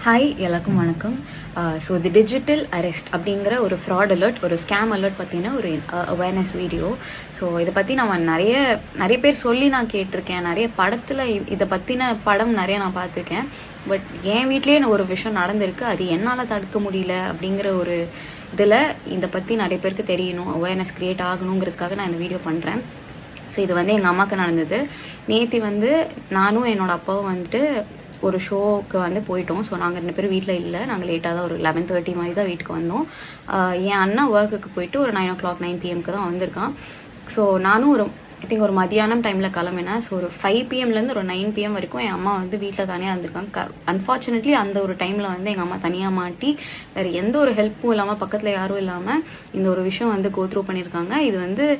Hi, எல்லாருக்கும் வணக்கம். So the digital arrest அப்படிங்கிற ஒரு ஃப்ராட் அலர்ட், ஒரு ஸ்கேம் அலர்ட் பார்த்தீங்கன்னா ஒரு அவேர்னஸ் வீடியோ. ஸோ இதை பற்றி நம்ம நிறைய பேர் சொல்லி நான் கேட்டிருக்கேன். நிறைய படத்தில் இதை பற்றின படம் நிறைய நான் பார்த்துருக்கேன். பட் என் வீட்லேயே ஒரு விஷயம் நடந்திருக்கு. அது என்னால் தடுக்க முடியல அப்படிங்கிற ஒரு இதில் இதை பற்றி நிறைய பேருக்கு தெரியணும், அவேர்னஸ் க்ரியேட் ஆகணுங்கிறதுக்காக நான் இந்த வீடியோ பண்ணுறேன். ஸோ இது எங்கள் அம்மாவுக்கு நடந்தது. நேற்று நானும் என்னோட அப்பாவும் ஒரு ஷோக்கு போயிட்டோம். ஸோ நாங்கள் 2 பேரும் வீட்டில் இல்லை. நாங்கள் லேட்டாக தான் ஒரு 11:30 மாதிரி தான் வீட்டுக்கு வந்தோம். என் அண்ணா ஒர்க்குக்கு போயிட்டு ஒரு 9 o'clock 9 PM தான் வந்திருக்கான். ஸோ நானும் ஒரு மதியானம் டைமில் கிளம்பினேன். ஸோ ஒரு 5 PM ஒரு 9 PM வரைக்கும் என் அம்மா வீட்டில் தனியாக இருந்திருக்காங்க. அன்ஃபார்ச்சுனேட்லி அந்த ஒரு டைமில் எங்கள் அம்மா தனியாக மாட்டி வேறு எந்த ஒரு ஹெல்ப்பும் இல்லாமல், பக்கத்தில் யாரும் இல்லாமல் இந்த ஒரு விஷயம் கோ த்ரூ பண்ணியிருக்காங்க. இது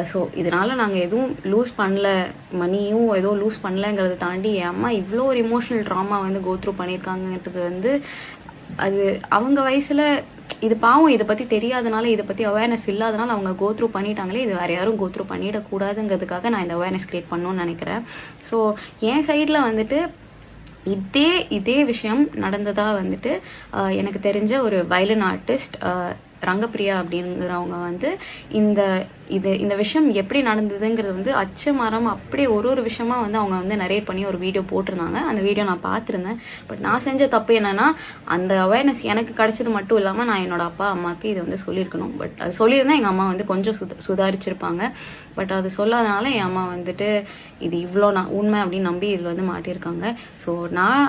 ஸோ இதனால் நாங்கள் எதுவும் லூஸ் பண்ணல, மணியும் எதுவும் லூஸ் பண்ணலங்கிறத தாண்டி என் அம்மா இவ்வளோ ஒரு இமோஷனல் ட்ராமா கோ த்ரூ பண்ணியிருக்காங்கன்றது அது அவங்க வயசில் இது பாவம், இதை பற்றி தெரியாதனால, இதை பற்றி அவேர்னஸ் இல்லாதனால அவங்க கோ த்ரூ பண்ணிட்டாங்களே. இது வேறு யாரும் கோ த்ரூ பண்ணிடக்கூடாதுங்கிறதுக்காக நான் இந்த அவேர்னஸ் கிரியேட் பண்ணணும்னு நினைக்கிறேன். ஸோ என் சைடில் இதே விஷயம் நடந்ததா எனக்கு தெரிஞ்ச ஒரு வயலின் ஆர்டிஸ்ட் ரங்கப்பிரியா அப்படிங்கிறவங்க இந்த விஷயம் எப்படி நடந்ததுங்கிறது அச்சமரம் அப்படியே ஒரு விஷயமா அவங்க நரேட் பண்ணி ஒரு வீடியோ போட்டிருந்தாங்க. அந்த வீடியோ நான் பார்த்துருந்தேன். பட் நான் செஞ்ச தப்பு என்னன்னா, அந்த அவேர்னஸ் எனக்கு கிடைச்சது மட்டும் இல்லாமல் நான் என்னோட அப்பா அம்மாவுக்கு இது சொல்லியிருக்கணும். பட் அது சொல்லியிருந்தா எங்கள் அம்மா கொஞ்சம் சுதாரிச்சிருப்பாங்க. பட் அது சொல்லாதனால என் அம்மா இது இவ்வளோ உண்மை அப்படின்னு நம்பி இதில் மாட்டியிருக்காங்க. ஸோ நான்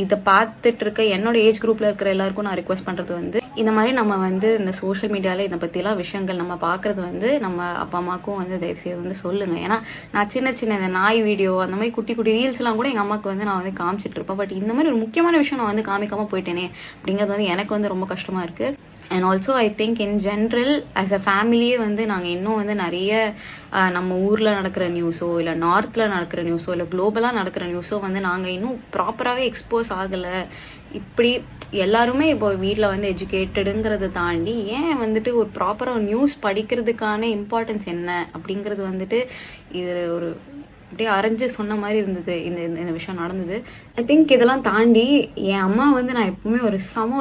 இதை பார்த்துட்டு இருக்க என்னோட ஏஜ் குரூப்ல இருக்கிற எல்லாருக்கும் நான் ரிக்வெஸ்ட் பண்றது இந்த மாதிரி நம்ம இந்த சோஷியல் மீடியால இதை பத்திலாம் விஷயங்கள் நம்ம பாக்குறது நம்ம அப்பா அம்மாக்கும் தயவு செய்து சொல்லுங்க. ஏன்னா நான் சின்ன இந்த நாய் வீடியோ அந்த மாதிரி குட்டி குட்டி ரீல்ஸ் எல்லாம் கூட எங்க அம்மாவுக்கு நான் காமிச்சிட்டு இருப்பேன். பட் இந்த மாதிரி ஒரு முக்கியமான விஷயம் நான் காமிக்காம போயிட்டேனே அப்படிங்கிறது எனக்கு ரொம்ப கஷ்டமா இருக்கு. And also I think in general as a ஃபேமிலியே நாங்கள் இன்னும் நிறைய நம்ம ஊரில் நடக்கிற நியூஸோ இல்லை நார்த்தில் நடக்கிற நியூஸோ இல்லை குளோபலாக நடக்கிற நியூஸோ நாங்கள் இன்னும் ப்ராப்பராகவே எக்ஸ்போஸ் ஆகலை. இப்படி எல்லாருமே இப்போ வீட்டில் எஜுகேட்டடுங்கிறத தாண்டி ஏன் ஒரு ப்ராப்பராக நியூஸ் படிக்கிறதுக்கான இம்பார்ட்டன்ஸ் என்ன அப்படிங்கிறது இது ஒரு அப்படியே அரைஞ்சு சொன்ன மாதிரி இருந்தது. இந்த விஷயம் நடந்தது. ஐ திங்க் இதெல்லாம் தாண்டி என் அம்மா நான் எப்பவுமே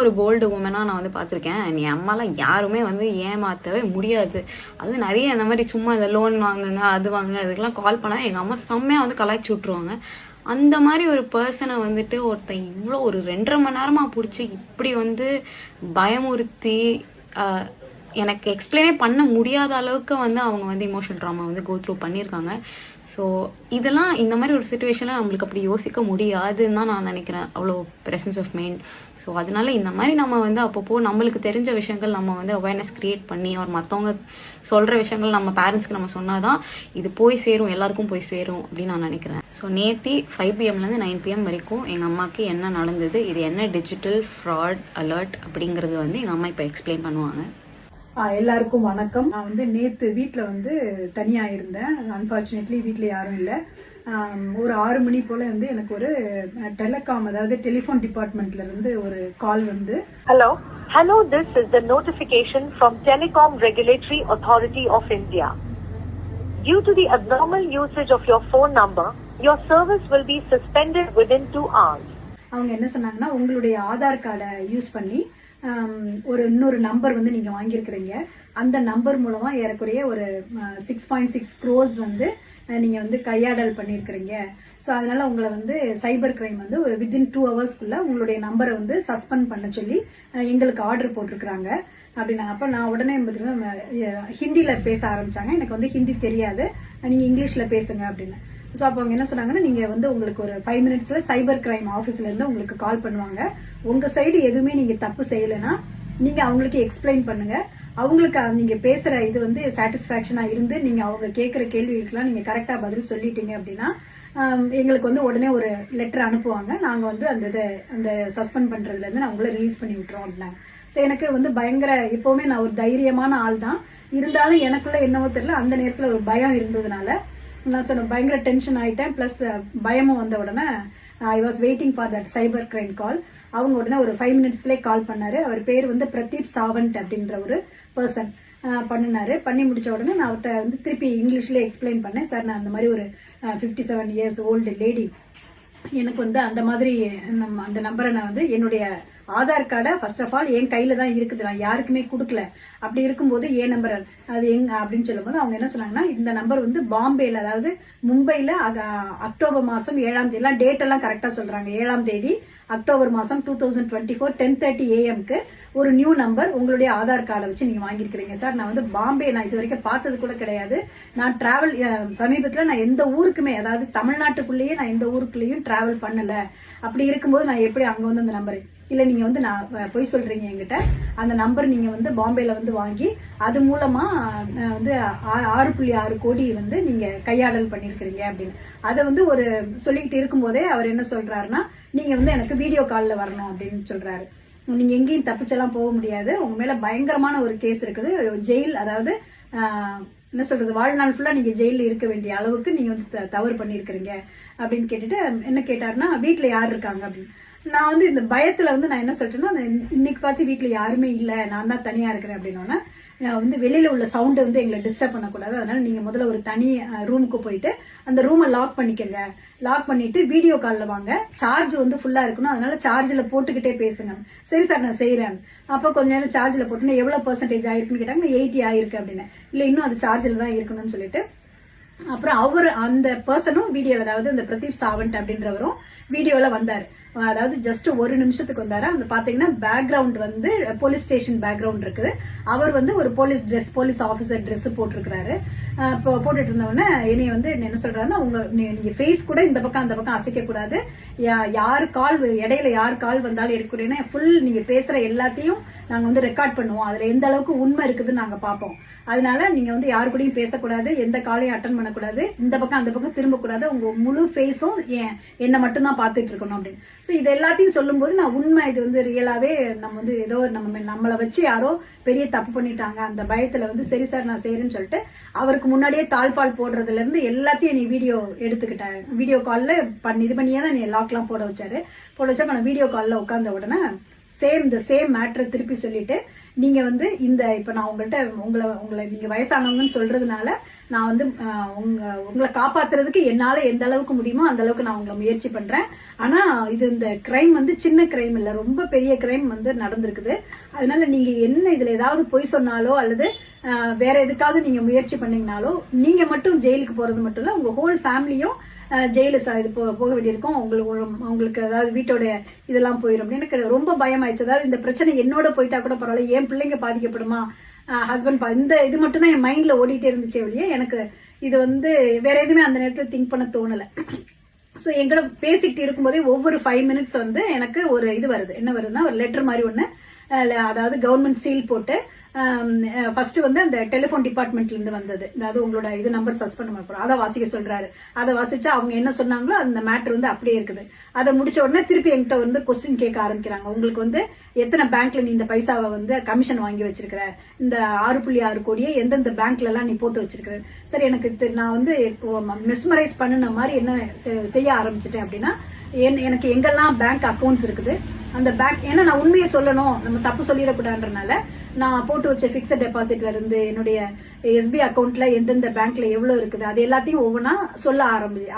ஒரு போல்டு உமனா நான் பார்த்துருக்கேன். என் அம்மாலாம் யாருமே ஏமாற்றவே முடியாது. அது நிறைய இந்த மாதிரி சும்மா இந்த லோன் வாங்குங்க, அது வாங்குங்க, அதுக்கெல்லாம் கால் பண்ணால் எங்கள் அம்மா செம்மையாக கலாய்ச்சி விட்ருவாங்க. அந்த மாதிரி ஒரு பர்சனை ஒருத்தன் இவ்வளோ ஒரு 2.5 மணி நேரமாக பிடிச்சி இப்படி பயமுறுத்தி எனக்கு எக்ஸ்பிளைனே பண்ண முடியாத அளவுக்கு அவங்க இமோஷனல் ட்ராமா கோ த்ரூ பண்ணியிருக்காங்க. ஸோ இதெல்லாம் இந்த மாதிரி ஒரு சுச்சுவேஷனில் நம்மளுக்கு அப்படி யோசிக்க முடியாதுன்னு தான் நான் நினைக்கிறேன். அவ்வளோ ப்ரெசன்ஸ் ஆஃப் மைண்ட். ஸோ அதனால இந்த மாதிரி நம்ம அப்பப்போ நம்மளுக்கு தெரிஞ்ச விஷயங்கள் நம்ம அவேர்னஸ் கிரியேட் பண்ணி அவர் மற்றவங்க சொல்கிற விஷயங்கள் நம்ம பேரண்ட்ஸ்க்கு நம்ம சொன்னாதான் இது போய் சேரும், எல்லாருக்கும் போய் சேரும் அப்படின்னு நான் நினைக்கிறேன். ஸோ நேற்று 5 PM 9 PM வரைக்கும் எங்கள் அம்மாவுக்கு என்ன நடந்தது, இது என்ன டிஜிட்டல் ஃப்ராட் அலர்ட் அப்படிங்கிறது எங்கள் அம்மா இப்போ எக்ஸ்பிளைன் பண்ணுவாங்க. எல்லாருக்கும் வணக்கம். நான் நேத்து வீட்டில் தனியா இருந்தேன். அன்பார்ச்சுனேட்லி வீட்டில் யாரும் இல்லை. ஒரு 6 மணி போல எனக்கு ஒரு டெலிகாம், அதாவது டெலிஃபோன் டிபார்ட்மெண்ட்ல இருந்து ஒரு கால் Hello, this is the notification from Telecom Regulatory Authority of India. Due to the abnormal usage of your phone number, your service will be suspended within 2 hours. அவங்க என்ன சொன்னாங்கன்னா, உங்களுடைய ஆதார் கார்டை யூஸ் பண்ணி இன்னொரு நம்பர் நீங்க வாங்கியிருக்கிறீங்க. அந்த நம்பர் மூலமா ஏறக்குறைய ஒரு 6.6 crores நீங்க கையாடல் பண்ணியிருக்கிறீங்க. ஸோ அதனால உங்களை சைபர் கிரைம் ஒரு வித்தின் 2 hours உங்களுடைய நம்பரை சஸ்பெண்ட் பண்ண சொல்லி எங்களுக்கு ஆர்டர் போட்டிருக்கிறாங்க அப்படின்னாங்க. அப்போ நான் உடனே ஹிந்தியில பேச ஆரம்பிச்சாங்க. எனக்கு ஹிந்தி தெரியாது, நீங்க இங்கிலீஷ்ல பேசுங்க அப்படின்னு. ஸோ அப்போ அவங்க என்ன சொன்னாங்கன்னா, நீங்க உங்களுக்கு ஒரு 5 minutes சைபர் கிரைம் ஆஃபீஸ்ல இருந்து உங்களுக்கு கால் பண்ணுவாங்க. உங்க சைடு எதுவுமே நீங்க தப்பு செய்யலைன்னா நீங்க அவங்களுக்கு எக்ஸ்பிளைன் பண்ணுங்க. அவங்களுக்கு நீங்க பேசுற இது சாட்டிஸ்பாக்சனா இருந்து நீங்க அவங்க கேட்கிற கேள்விகளுக்கெல்லாம் நீங்க கரெக்டா பதில் சொல்லிட்டீங்க அப்படின்னா எங்களுக்கு உடனே ஒரு லெட்டர் அனுப்புவாங்க. நாங்க அந்த சஸ்பெண்ட் பண்றதுல இருந்து நான் உங்களை ரிலீஸ் பண்ணி விட்டுறோம் அப்படின்னாங்க. ஸோ எனக்கு பயங்கர, எப்பவுமே நான் ஒரு தைரியமான ஆள் தான், இருந்தாலும் எனக்குள்ள என்னவோ தெரியல அந்த நேரத்துல ஒரு பயம் இருந்ததுனால நான் சொன்னேன், பயங்கர டென்ஷன் ஆயிட்டேன். பிளஸ் பயமும் வந்த உடனே I was waiting for that cyber crime call. அவங்க உடனே ஒரு 5 minutesலயே கால் பண்ணாரு. அவர் பேர் பிரதீப் சாவந்த் அப்படின்ற ஒரு பர்சன் பண்ணினாரு. பண்ணி முடிச்ச உடனே நான் அவர்கிட்ட திருப்பி இங்கிலீஷ்ல எக்ஸ்பிளைன் பண்ணேன். சார், நான் அந்த மாதிரி ஒரு 57 years old லேடி எனக்கு வந்து அந்த மாதிரி அந்த நம்பரை நான் வந்து என்னுடைய ஆதார் கார்டை ஃபர்ஸ்ட் ஆஃப் ஆல் என் கையில தான் இருக்குது, நான் யாருக்குமே கொடுக்கல. அப்படி இருக்கும்போது ஏன் நம்பர் அது எங்க அப்படின்னு சொல்லும்போது அவங்க என்ன சொன்னாங்கன்னா, இந்த நம்பர் வந்து பாம்பேல, அதாவது மும்பைல அக்டோபர் மாசம் 7ஆம் தேதி, டேட் எல்லாம் கரெக்டா சொல்றாங்க, 7ஆம் தேதி அக்டோபர் மாசம் 2024 10:30 AM ஒரு நியூ நம்பர் உங்களுடைய ஆதார் கார்டை வச்சு நீங்க வாங்கியிருக்கிறீங்க சார். நான் வந்து பாம்பே நான் இது வரைக்கும் பார்த்தது கூட கிடையாது. நான் டிராவல் சமீபத்தில் நான் எந்த ஊருக்குமே, அதாவது தமிழ்நாட்டுக்குள்ளேயே நான் எந்த ஊருக்குள்ளேயும் டிராவல் பண்ணல. அப்படி இருக்கும்போது நான் எப்படி அங்க வந்து அந்த நம்பர் இல்ல, நீங்க வந்து நான் பொய் சொல்றீங்க என்கிட்ட, அந்த நம்பர் நீங்க வந்து பாம்பேல வந்து வாங்கி அது மூலமா வந்து 6.6 கோடி வந்து நீங்க கையாடல் பண்ணிருக்கிறீங்க அப்படின்னு. அதை வந்து ஒரு சொல்லிக்கிட்டு இருக்கும் போதே அவர் என்ன சொல்றாருன்னா, நீங்க வந்து எனக்கு வீடியோ கால்ல வரணும் அப்படின்னு சொல்றாரு. நீங்க எங்கேயும் தப்பிச்செல்லாம் போக முடியாது, உங்க மேல பயங்கரமான ஒரு கேஸ் இருக்குது, ஜெயில், அதாவது என்ன சொல்றது, வாழ்நாள் ஃபுல்லா நீங்க ஜெயில இருக்க வேண்டிய அளவுக்கு நீங்க வந்து தவறு பண்ணிருக்கிறீங்க அப்படின்னு கேட்டுட்டு என்ன கேட்டாருன்னா, வீட்டுல யார் இருக்காங்க அப்படின்னு. நான் வந்து இந்த பயத்துல வந்து நான் என்ன சொல்லிட்டேன்னா, இன்னைக்கு பார்த்து வீட்டுல யாருமே இல்ல, நான் தான் தனியா இருக்கிறேன் அப்படின்னோன்னா, வந்து வெளியில உள்ள சவுண்டை வந்து எங்களை டிஸ்டர்ப் பண்ணக்கூடாது, அதனால நீங்க முதல்ல ஒரு தனி ரூமுக்கு போயிட்டு அந்த ரூமை லாக் பண்ணிக்கங்க, லாக் பண்ணிட்டு வீடியோ கால்ல வாங்க, சார்ஜ் வந்து ஃபுல்லா இருக்கணும், அதனால சார்ஜ்ல போட்டுக்கிட்டே பேசுங்க. சரி சார் நான் செய்யறேன். அப்ப கொஞ்ச நேரம் சார்ஜ்ல போட்டுன்னா எவ்வளவு பெர்சன்டேஜ் ஆயிருக்குன்னு கேட்டாங்க, 80 ஆயிருக்கு அப்படின்னு. இல்ல இன்னும் அது சார்ஜ்ல தான் இருக்கணும்னு சொல்லிட்டு அப்புறம் அவர் அந்த பர்சனும் வீடியோல, அதாவது அந்த பிரதீப் சாவந்த் அப்படின்றவரும் வீடியோல வந்தாரு. அதாவது ஜஸ்ட் ஒரு நிமிஷத்துக்கு வந்தாரு. அந்த பாத்தீங்கன்னா பேக்ரவுண்ட் வந்து போலீஸ் ஸ்டேஷன் பேக்ரவுண்ட் இருக்குது. அவர் வந்து ஒரு போலீஸ் ஆபீசர் ட்ரெஸ் போட்டிருக்கிறாரு. போட்டுட்டு இருந்தவொடனே என்னைய வந்து என்ன சொல்றாருன்னா, நீங்க ஃபேஸ் கூட இந்த பக்கம் அந்த பக்கம் அசைக்க கூடாது, யார் கால் இடையில யார் கால் வந்தாலும் எடுக்கிறேன்னா ஃபுல் நீங்க பேசுற எல்லாத்தையும் நாங்க வந்து ரெக்கார்ட் பண்ணுவோம், அதுல எந்த அளவுக்கு உண்மை இருக்குதுன்னு நாங்க பார்ப்போம், அதனால நீங்க வந்து யாரு கூடயும் பேசக்கூடாது, எந்த காலையும் அட்டன் பண்ணக்கூடாது, இந்த பக்கம் அந்த பக்கம் திரும்பக்கூடாது, உங்க முழு ஃபேஸும் என்ன மட்டும் தான் பார்த்துட்டு இருக்கணும் அப்படின்னு. ஸோ இது எல்லாத்தையும் சொல்லும் போது நான் உண்மை, இது வந்து ரியலாவே நம்ம வந்து ஏதோ நம்மளை வச்சு யாரோ பெரிய தப்பு பண்ணிட்டாங்க அந்த பயத்துல வந்து சரி சார் நான் செய்யறேன்னு சொல்லிட்டு அவருக்கு முன்னாடியே தாழ்பால் போடுறதுல இருந்து எல்லாத்தையும் நீ வீடியோ எடுத்துக்கிட்டேன். வீடியோ கால்ல இது பண்ணியே தான் நீ லாக்லாம் போட வச்சா நான் வீடியோ கால்ல உட்கார்ந்த உடனே சேம் மேட்டரை திருப்பி சொல்லிட்டு, நீங்க வந்து இந்த இப்ப நான் உங்களை நீங்க வயசானவங்கன்னு சொல்றதுனால நான் வந்து உங்களை காப்பாத்துறதுக்கு என்னால எந்த அளவுக்கு முடியுமோ அந்த அளவுக்கு நான் உங்களை முயற்சி பண்றேன். ஆனா இது இந்த கிரைம் வந்து சின்ன கிரைம் இல்ல, ரொம்ப பெரிய கிரைம் வந்து நடந்திருக்குது. அதனால நீங்க என்ன இதுல ஏதாவது பொய் சொன்னாலோ அல்லது வேற எதுக்காவது நீங்க முயற்சி பண்ணீங்கனாலோ நீங்க மட்டும் ஜெயிலுக்கு போறது மட்டும் இல்ல, உங்க ஹோல் ஃபேமிலியும் ஜெயிலு இது போக வேண்டியிருக்கும். உங்களுக்கு அதாவது வீட்டோட இதெல்லாம் போயிடும். எனக்கு ரொம்ப பயமாயிடுச்சு. அதாவது இந்த பிரச்சனை என்னோட போயிட்டா கூட பரவாயில்ல, என் பிள்ளைங்க பாதிக்கப்படுமா, ஹஸ்பண்ட் இந்த இது மட்டும் தான் என் மைண்ட்ல ஓடிட்டே இருந்துச்சே ஒழிய எனக்கு இது வந்து வேற எதுவுமே அந்த நேரத்துல திங்க் பண்ண தோணல. ஸோ எங்கூட பேசிக்கிட்டு இருக்கும்போதே ஒவ்வொரு 5 minutes வந்து எனக்கு ஒரு இது வருது. என்ன வருதுன்னா, ஒரு லெட்டர் மாதிரி ஒண்ணு, அதாவது கவர்மெண்ட் சீல் போட்டு ஃபர்ஸ்ட் வந்து அந்த டெலிபோன் டிபார்ட்மெண்ட்ல இருந்து வந்தது, அதாவது உங்களோட இது நம்பர் சஸ்பெண்ட் பண்ண போறோம், அதை வாசிக்க சொல்றாரு. அதை வாசிச்சா அவங்க என்ன சொன்னாங்களோ அந்த மேட்டர் வந்து அப்படியே இருக்குது. அதை முடிச்ச உடனே திருப்பி என்கிட்ட வந்து கொஸ்டின் கேட்க ஆரம்பிக்கிறாங்க. உங்களுக்கு வந்து எத்தனை பேங்க்ல நீ இந்த பைசாவை வந்து கமிஷன் வாங்கி வச்சிருக்கிற, இந்த 6.6 கோடியை எந்தெந்த பேங்க்ல எல்லாம் நீ போட்டு வச்சிருக்கிற. சரி, எனக்கு நான் வந்து மிஸ்மரைஸ் பண்ணின மாதிரி என்ன செய்ய ஆரம்பிச்சிட்டேன் அப்படின்னா, எனக்கு எங்கெல்லாம் பேங்க் அக்கௌண்ட்ஸ் இருக்குது அந்த பேங்க், ஏன்னா நான் உண்மையை சொல்லணும், நம்ம தப்பு சொல்லிடக்கூடாதுன்றனால நான் போட்டு வச்ச பிக்ஸட் டெபாசிட்ல இருந்து என்னுடைய எஸ்பி அக்கௌண்ட்ல எந்தெந்த பேங்க்ல எவ்வளவு இருக்குது அது எல்லாத்தையும் ஒவ்வொன்னா சொல்ல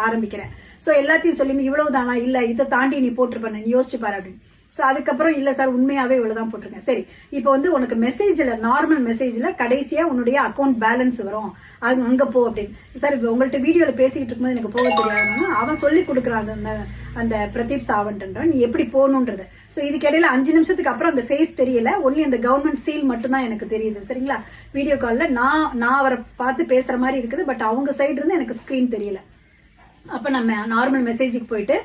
ஆரம்பிக்கிறேன். சோ எல்லாத்தையும் சொல்லி இவ்வளவுதானா, இல்ல இதை தாண்டி நீ போட்டிருப்ப, நீ யோசிச்சு பாரு அப்படின்னு. சோ அதுக்கப்புறம் இல்ல சார் உண்மையாவே இவ்வளவுதான் போட்டிருக்கேன். சரி, இப்போ வந்து உனக்கு மெசேஜ்ல, நார்மல் மெசேஜ்ல கடைசியா உன்னுடைய அக்கௌண்ட் பேலன்ஸ் வரும், அது அங்க போ அப்படின்னு. சார் இப்போ உங்கள்ட்ட வீடியோல பேசிக்கிட்டு இருக்கும்போது எனக்கு போக தெரியாதுன்னா அவன் சொல்லி கொடுக்குறான் அந்த பிரதீப் சாவந்த்ன்ற நீ எப்படி போகணுன்றது. சோ இதுக்கு இடையில 5 நிமிஷத்துக்கு அப்புறம் அந்த ஃபேஸ் தெரியல, ஒன்லி அந்த கவர்மெண்ட் சீல் மட்டும் தான் எனக்கு தெரியுது. சரிங்களா, வீடியோ கால்ல நான் அவரை பார்த்து பேசுற மாதிரி இருக்குது, பட் அவங்க சைடு இருந்து எனக்கு ஸ்கிரீன் தெரியல. அப்ப நம்ம நார்மல் மெசேஜுக்கு போயிட்டு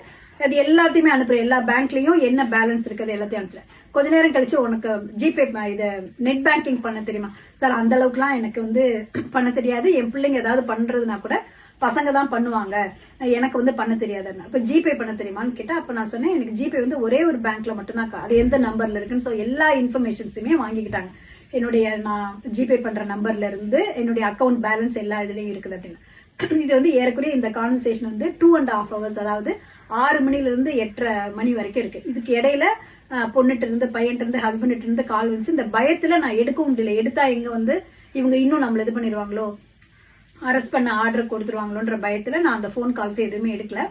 அது எல்லாத்தையுமே அனுப்புறேன், எல்லா பேங்க்லயும் என்ன பேலன்ஸ் இருக்குது எல்லாத்தையும் அனுப்புறேன். கொஞ்ச நேரம் கழிச்சு உனக்கு ஜிபே இது நெட் பேங்கிங் பண்ண தெரியுமா? சார் அந்த அளவுக்குலாம் எனக்கு வந்து பண்ண தெரியாது, என் பிள்ளைங்க ஏதாவது பண்றதுனா கூட பசங்க தான் பண்ணுவாங்க, எனக்கு வந்து பண்ண தெரியாது. இப்ப ஜிபே பண்ண தெரியுமான்னு கேட்டா அப்ப நான் சொன்னேன், எனக்கு ஜிபே வந்து ஒரே ஒரு பேங்க்ல மட்டும்தான், அது எந்த நம்பர்ல இருக்குன்னு. ஸோ எல்லா இன்ஃபர்மேஷன்ஸுமே வாங்கிக்கிட்டாங்க, என்னுடைய நான் ஜிபே பண்ற நம்பர்ல இருந்து என்னுடைய அக்கௌண்ட் பேலன்ஸ் எல்லா இதுலயும் இருக்குது அப்படின்னு. இது வந்து ஏறக்குறைய இந்த கான்வர்சேஷன் வந்து 2.5 hours, அதாவது 6 மணில இருந்து 8:30 மணி வரைக்கும் இருக்கு. இதுக்கு இடையில பொண்ணுட்டு இருந்து பையன்ட்டு இருந்து ஹஸ்பண்ட் இருந்து கால் வந்துச்சு. இந்த பயத்துல நான் எடுக்கவும் முடியல, எடுத்தா எங்க வந்து இவங்க இன்னும் நம்மள இது பண்ணிடுவாங்களோ, அரெஸ்ட் பண்ண ஆர்டர் கொடுத்துருவாங்களோன்ற பயத்துல நான் அந்த போன் கால்ஸ் எதுவுமே எடுக்கல.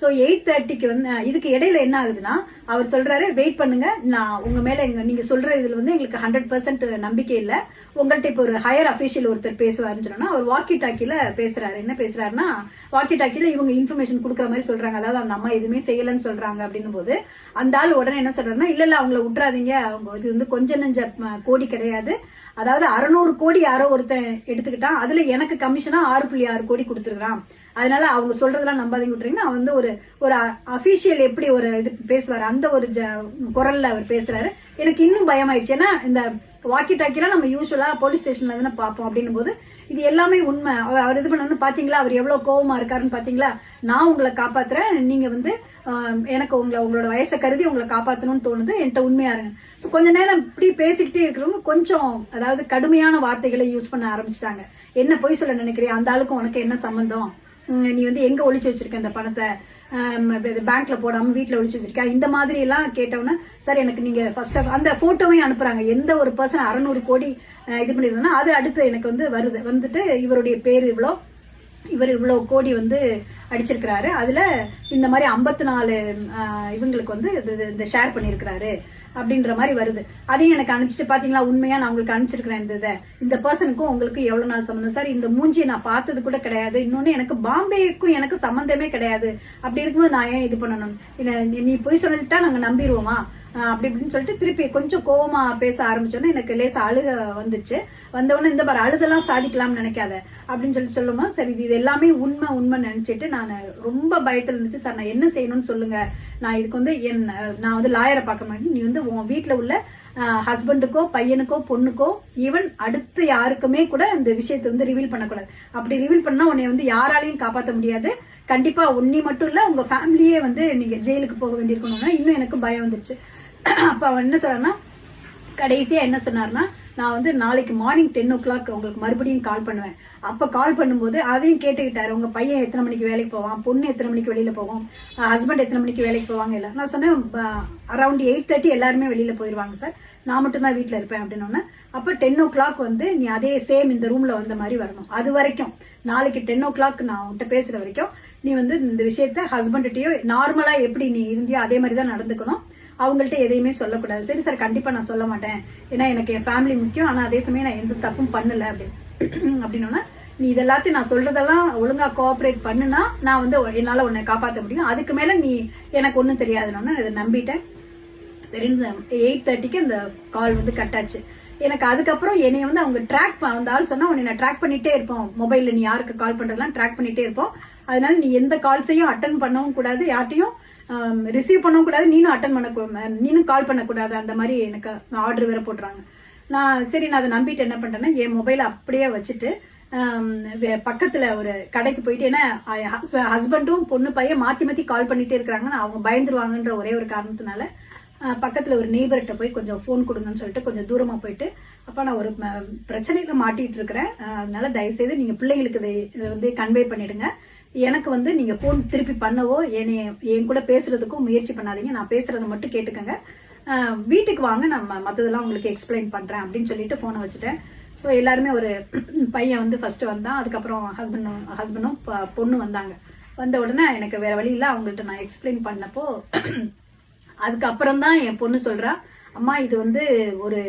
ஸோ 8:30க்கு வந்து இதுக்கு இடையில என்ன ஆகுதுன்னா அவர் சொல்றாரு வெயிட் பண்ணுங்க, நான் உங்க மேல நீங்க சொல்ற இதுல வந்து எங்களுக்கு 100% நம்பிக்கை இல்ல, உங்கள்ட்ட இப்போ ஒரு ஹையர் அபிஷியல் ஒருத்தர் பேசுவாருன்னு சொன்னா அவர் வாக்கி டாக்கில பேசுறாரு. என்ன பேசுறாருன்னா வாக்கி டாக்கில இவங்க இன்ஃபர்மேஷன் கொடுக்குற மாதிரி சொல்றாங்க, அதாவது அந்த அம்மா எதுவுமே செய்யலன்னு சொல்றாங்க. அப்படின்னும் போது அந்த ஆள் உடனே என்ன சொல்றாருன்னா இல்ல அவங்கள விட்டுறாதீங்க, அவங்க இது வந்து கொஞ்ச நெஞ்ச கோடி கிடையாது, அதாவது 600 கோடி யாரோ ஒருத்தன் எடுத்துக்கிட்டான், அதுல எனக்கு கமிஷனா 6.6 கோடி கொடுத்துருக்கான், அதனால அவங்க சொல்றதெல்லாம் நம்பாதீங்க விட்டுறீங்கன்னா வந்து ஒரு அபிஷியல் எப்படி ஒரு இது பேசுவாரு அந்த ஒரு குரல்ல அவர் பேசுறாரு. எனக்கு இன்னும் பயமாயிடுச்சு. ஏன்னா இந்த வாக்கி டாக்கிலாம் நம்ம யூஸ்வலா போலீஸ் ஸ்டேஷன்ல தானே பார்ப்போம். அப்படின்னும் போது இது எல்லாமே உண்மை. அவர் இது பண்ணணும் பாத்தீங்களா, அவர் எவ்வளவு கோவமா இருக்காருன்னு பாத்தீங்களா, நான் உங்களை காப்பாத்துறேன், நீங்க வந்து எனக்கு உங்களோட வயசை கருதி உங்களை காப்பாத்தணும்னு தோணுது, என்கிட்ட உண்மையா இருங்க. ஸோ கொஞ்ச நேரம் இப்படி பேசிக்கிட்டே இருக்கிறவங்க கொஞ்சம் அதாவது கடுமையான வார்த்தைகளை யூஸ் பண்ண ஆரம்பிச்சிட்டாங்க. என்ன பொய் சொல்ல நினைக்கிறியா, அந்த ஆளுக்கும் உனக்கு என்ன சம்பந்தம், நீ வந்து எங்க ஒளிச்சு வச்சிருக்க இந்த பணத்தை, பேங்க்ல போடாம வீட்டுல ஒளிச்சு வச்சிருக்கா, இந்த மாதிரி எல்லாம் கேட்டவொன்னா சார் எனக்கு நீங்க ஃபர்ஸ்ட் அந்த போட்டோவையும் அனுப்புறாங்க. எந்த ஒரு பர்சன் 600 கோடி இது பண்ணிருந்தோம்னா அது அடுத்து எனக்கு வந்து வருது, வந்துட்டு இவருடைய பேரு இவர் இவ்வளவு கோடி வந்து அடிச்சிருக்கிறாரு, அதுல இந்த மாதிரி 54 இவங்களுக்கு வந்து இந்த ஷேர் பண்ணிருக்கிறாரு அப்படின்ற மாதிரி வருது. அதையும் எனக்கு அனுப்பிச்சிட்டு பாத்தீங்களா உண்மையா நான் உங்களுக்கு அனுப்பிச்சிருக்கிறேன் இந்த பர்சனுக்கும் உங்களுக்கு எவ்வளவு நாள் சம்பந்தம் சார், இந்த மூஞ்சியை நான் பார்த்தது கூட கிடையாது, இன்னொன்னு எனக்கு பாம்பேக்கும் எனக்கு சம்பந்தமே கிடையாது, அப்படி இருக்கும்போது நான் ஏன் இது பண்ணணும், நீ போய் சொல்லிட்டா நாங்க நம்பிடுவோமா அப்படி இப்படின்னு சொல்லிட்டு திருப்பி கொஞ்சம் கோவமா பேச ஆரம்பிச்சோன்னா எனக்கு லேசா அழுக வந்துச்சு. வந்தவொடனே இந்த பாரு அழுதெல்லாம் சாதிக்கலாம்னு நினைக்காத அப்படின்னு சொல்லுமா, சரி இது எல்லாமே உண்மை நினைச்சிட்டு நான் ரொம்ப பயத்துல இருந்துச்சு. சார் நான் என்ன செய்யணும்னு சொல்லுங்க, நான் இதுக்கு வந்து நான் வந்து லாயரை பார்க்க மாட்டேன், நீ வந்து உன் வீட்டுல உள்ள ஹஸ்பண்டுக்கோ பையனுக்கோ பொண்ணுக்கோ ஈவன் அடுத்து யாருக்குமே கூட இந்த விஷயத்தை வந்து ரிவீல் பண்ணக்கூடாது, அப்படி ரிவீல் பண்ணா உன்னை வந்து யாராலையும் காப்பாற்ற முடியாது, கண்டிப்பா உன்னி மட்டும் இல்ல உங்க ஃபேமிலியே வந்து நீங்க ஜெயிலுக்கு போக வேண்டியிருக்கணும்னா இன்னும் எனக்கு பயம் வந்துருச்சு. அப்ப அவன் என்ன சொல்றான்னா கடைசியா என்ன சொன்னார்னா நான் வந்து நாளைக்கு மார்னிங் 10 o'clock உங்களுக்கு மறுபடியும் கால் பண்ணுவேன். அப்ப கால் பண்ணும்போது அதையும் கேட்டுக்கிட்டாரு, உங்க பையன் எத்தனை மணிக்கு வேலைக்கு போவான், பொண்ணு எத்தனை மணிக்கு வெளியில போவோம், ஹஸ்பண்ட் எத்தனை மணிக்கு வேலைக்கு போவாங்க இல்ல. நான் சொன்னேன் அரௌண்ட் 8:30 எல்லாருமே வெளியில போயிருவாங்க சார், நான் மட்டும் தான் வீட்டுல இருப்பேன் அப்படின்னு. அப்ப 10 o'clock வந்து நீ அதே சேம் இந்த ரூம்ல வந்த மாதிரி வரணும். அது வரைக்கும் நாளைக்கு 10 o'clock நான் உன்கிட்ட பேசுற வரைக்கும் நீ வந்து இந்த விஷயத்த ஹஸ்பண்ட்டையோ நார்மலா எப்படி நீ இருந்தியோ அதே மாதிரி தான் நடந்துக்கணும், அவங்கள்ட்ட எதையுமே சொல்லக்கூடாது. சரி சார் கண்டிப்பா நான் சொல்ல மாட்டேன், ஏன்னா எனக்கு என் ஃபேமிலி முக்கியம், ஆனா அதே சமயம் நான் எந்த தப்பும் பண்ணல அப்படின்னா நீ இதெல்லாத்தையும் நான் சொல்றதெல்லாம் ஒழுங்கா கோஆபரேட் பண்ணுனா நான் வந்து என்னால உன்னை காப்பாற்ற முடியும், அதுக்கு மேல நீ எனக்கு ஒண்ணும் தெரியாதுன்னு இதை நம்பிட்டேன். சரின்னு 8:30க்கு அந்த கால் வந்து கட்டாச்சு. எனக்கு அதுக்கப்புறம் என்னைய வந்து அவங்க ட்ராக் அந்த ஆள் சொன்னா உன்னை நான் ட்ராக் பண்ணிட்டே இருப்போம், மொபைல்ல நீ யாருக்கு கால் பண்றதெல்லாம் ட்ராக் பண்ணிட்டே இருப்போம், அதனால நீ எந்த கால்ஸையும் அட்டன் பண்ணவும் கூடாது, யார்ட்டையும் ரிசீவ் பண்ணவும் கூடாது, நீனும் கால் பண்ணக்கூடாது, அந்த மாதிரி எனக்கு ஆர்டர் வேற போட்டுறாங்க. நான் அதை நம்பிட்டு என்ன பண்றேன்னா என் மொபைலை அப்படியே வச்சுட்டு பக்கத்துல ஒரு கடைக்கு போயிட்டு, ஏன்னா ஹஸ்பண்டும் பொண்ணு பையன் மாத்தி கால் பண்ணிட்டே இருக்கிறாங்கன்னா அவங்க பயந்துருவாங்கன்ற ஒரே ஒரு காரணத்தினால பக்கத்துல ஒரு நெய்பர்கிட்ட போய் கொஞ்சம் போன் கொடுங்கன்னு சொல்லிட்டு கொஞ்சம் தூரமா போயிட்டு, அப்ப நான் ஒரு பிரச்சனையில மாட்டிட்டு இருக்கிறேன், அதனால தயவு செய்து நீங்க பிள்ளைங்களுக்கு இதை வந்து கன்வே பண்ணிடுங்க, எனக்கு வந்து நீங்க போன் திருப்பி பண்ணவோ என் கூட பேசுறதுக்கும் முயற்சி பண்ணாதீங்க, நான் பேசுறதை மட்டும் கேட்டுக்கங்க, வீட்டுக்கு வாங்க நம்ம மற்றதெல்லாம் உங்களுக்கு எக்ஸ்பிளைன் பண்றேன் அப்படின்னு சொல்லிட்டு போனை வச்சுட்டேன். ஸோ எல்லாருமே ஒரு பையன் வந்து ஃபர்ஸ்ட் வந்தான், அதுக்கப்புறம் ஹஸ்பண்டும் பொண்ணு வந்தாங்க. வந்த உடனே எனக்கு வேற வழி இல்லை, அவங்கள்ட்ட நான் எக்ஸ்பிளைன் பண்ணப்போ அதுக்கப்புறம் தான் என் பொண்ணு சொல்றா, அம்மா இது வந்து ஒரு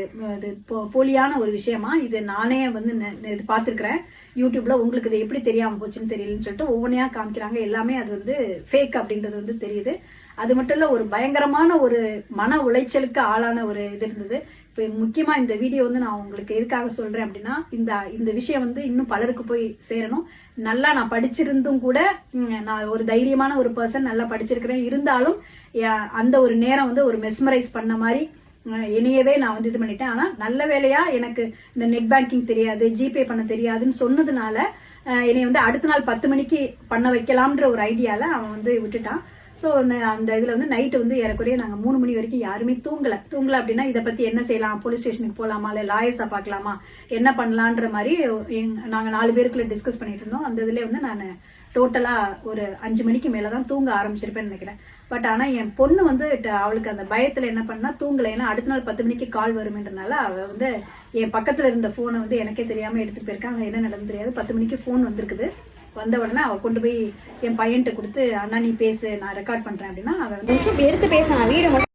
போலியான ஒரு விஷயமா, இது நானே வந்து இது பார்த்துருக்கிறேன் யூடியூப்ல, உங்களுக்கு இது எப்படி தெரியாம போச்சுன்னு தெரியலன்னு சொல்லிட்டு ஒவ்வொன்றையா காமிக்கிறாங்க, எல்லாமே அது வந்து ஃபேக் அப்படின்றது வந்து தெரியுது. அது மட்டும் இல்ல ஒரு பயங்கரமான ஒரு மன உளைச்சலுக்கு ஆளான ஒரு இது இருந்தது. இப்போ முக்கியமா இந்த வீடியோ வந்து நான் உங்களுக்கு எதுக்காக சொல்றேன் அப்படின்னா இந்த விஷயம் வந்து இன்னும் பலருக்கு போய் சேரணும். நல்லா நான் படிச்சிருந்தும் கூட நான் ஒரு தைரியமான ஒரு பர்சன், நல்லா படிச்சிருக்கிறேன், இருந்தாலும் அந்த ஒரு நேரம் வந்து ஒரு மெஸ்மரைஸ் பண்ண மாதிரி என்னையவே நான் வந்து இது பண்ணிட்டேன். ஆனா நல்ல வேலையா எனக்கு இந்த நெட் பேங்கிங் தெரியாது, ஜிபே பண்ண தெரியாதுன்னு சொன்னதுனால என்னைய வந்து அடுத்த நாள் 10 மணிக்கு பண்ண வைக்கலாம்ன்ற ஒரு ஐடியால அவன் வந்து விட்டுட்டான். ஸோ அந்த இதுல வந்து நைட்டு வந்து ஏறக்குறைய நாங்கள் 3 மணி வரைக்கும் யாருமே தூங்கல அப்படின்னா இதை பத்தி என்ன செய்யலாம், போலீஸ் ஸ்டேஷனுக்கு போகலாமா, இல்லை லாயர்ஸா பார்க்கலாமா, என்ன பண்ணலான்ற மாதிரி நாங்கள் 4 பேருக்குள்ள டிஸ்கஸ் பண்ணிட்டு இருந்தோம். அந்த இதுல வந்து நான் டோட்டலா ஒரு 5 மணிக்கு மேலதான் தூங்க ஆரம்பிச்சிருப்பேன்னு நினைக்கிறேன். பட் ஆனா என் பொண்ணு வந்து அவளுக்கு அந்த பயத்துல என்ன பண்ணா தூங்கல, ஏன்னா அடுத்த நாள் 10 மணிக்கு கால் வருமென்றனால அவ வந்து என் பக்கத்துல இருந்த போனை வந்து எனக்கே தெரியாம எடுத்துட்டு போயிருக்காங்க, என்ன நடந்து தெரியாது. 10 மணிக்கு போன் வந்திருக்குது. வந்த உடனே அவ கொண்டு போய் என் பையன்கிட்ட கொடுத்து அண்ணா நீ பேசு நான் ரெக்கார்ட் பண்றேன் அப்படின்னா அவன் வந்து எடுத்து பேச நான் வீடியோ